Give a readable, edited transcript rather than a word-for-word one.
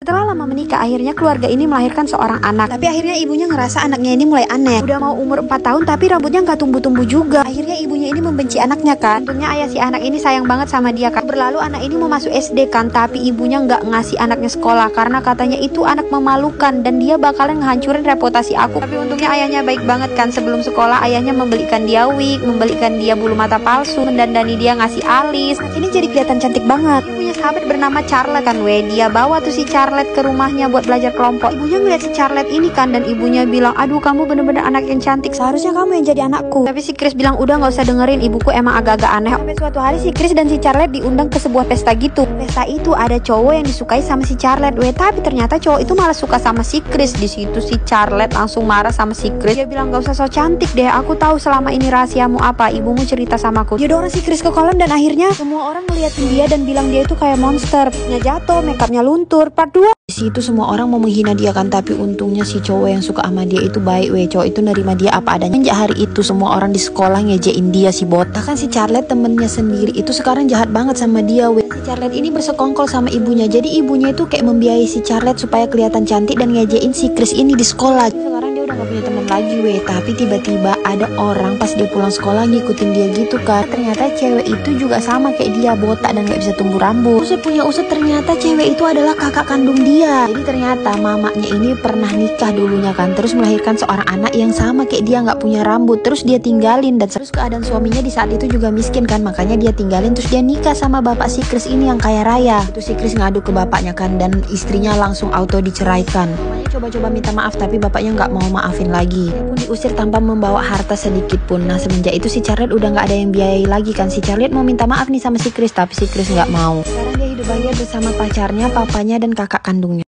Setelah lama menikah, akhirnya keluarga ini melahirkan seorang anak. Tapi akhirnya ibunya ngerasa anaknya ini mulai aneh. Udah mau umur 4 tahun tapi rambutnya nggak tumbuh-tumbuh juga. Akhirnya ibunya ini membenci anaknya kan. Untungnya ayah si anak ini sayang banget sama dia kan. Berlalu anak ini mau masuk SD kan, tapi ibunya nggak ngasih anaknya sekolah karena katanya itu anak memalukan dan dia bakalan ngehancurin reputasi aku. Tapi untungnya ayahnya baik banget kan. Sebelum sekolah ayahnya membelikan dia wig, membelikan dia bulu mata palsu, mendandani dia, ngasih alis. Anak ini jadi kelihatan cantik banget. Dia punya sahabat bernama Charlotte kan dia bawa tuh si Charlotte ke rumahnya buat belajar kelompok. Ibunya ngeliat si Charlotte ini kan, dan ibunya bilang, aduh kamu bener-bener anak yang cantik, seharusnya kamu yang jadi anakku. Tapi si Chris bilang, udah gak usah dengerin, ibuku emang agak-agak aneh. Sampai suatu hari si Chris dan si Charlotte diundang ke sebuah pesta gitu. Pesta itu ada cowok yang disukai sama si Charlotte tapi ternyata cowok itu malah suka sama si Chris. Di situ si Charlotte langsung marah sama si Chris. Dia bilang, gak usah so cantik deh, aku tahu selama ini rahasiamu apa, ibumu cerita sama aku. Dia dorong si Chris ke kolam dan akhirnya semua orang ngeliatin dia dan bilang dia itu kayak monster. Nya jatuh, makeupnya luntur. Part 2. Di situ semua orang mau menghina dia kan, tapi untungnya si cowok yang suka sama dia itu baik cowok itu nerima dia apa adanya. Sejak hari itu semua orang di sekolah ngejein dia si botak. Kan si Charlotte temennya sendiri itu sekarang jahat banget sama dia Si Charlotte ini bersekongkol sama ibunya. Jadi ibunya itu kayak membiayai si Charlotte supaya kelihatan cantik dan ngejein si Chris ini di sekolah. Sekarang dia udah gak punya teman lagi tapi tiba-tiba ada orang pas dia pulang sekolah ngikutin dia gitu kan. Ternyata cewek itu juga sama kayak dia, botak dan gak bisa tumbuh rambut. Usut punya usut, ternyata cewek itu adalah kakak kandung dia. Jadi ternyata mamanya ini pernah nikah dulunya kan, terus melahirkan seorang anak yang sama kayak dia, gak punya rambut. Terus dia tinggalin, dan terus keadaan suaminya di saat itu juga miskin kan, makanya dia tinggalin. Terus dia nikah sama bapak si Chris ini yang kaya raya. Itu si Chris ngadu ke bapaknya kan, dan istrinya langsung auto diceraikan. Mamanya coba-coba minta maaf tapi bapaknya nggak mau maafin lagi. Dia pun diusir tanpa membawa harta sedikit pun. Nah semenjak itu si Charlotte udah nggak ada yang biayai lagi kan. Si Charlotte mau minta maaf nih sama si Chris, tapi si Chris nggak mau. Sekarang dia hidup bahagia bersama pacarnya, papanya, dan kakak kandungnya.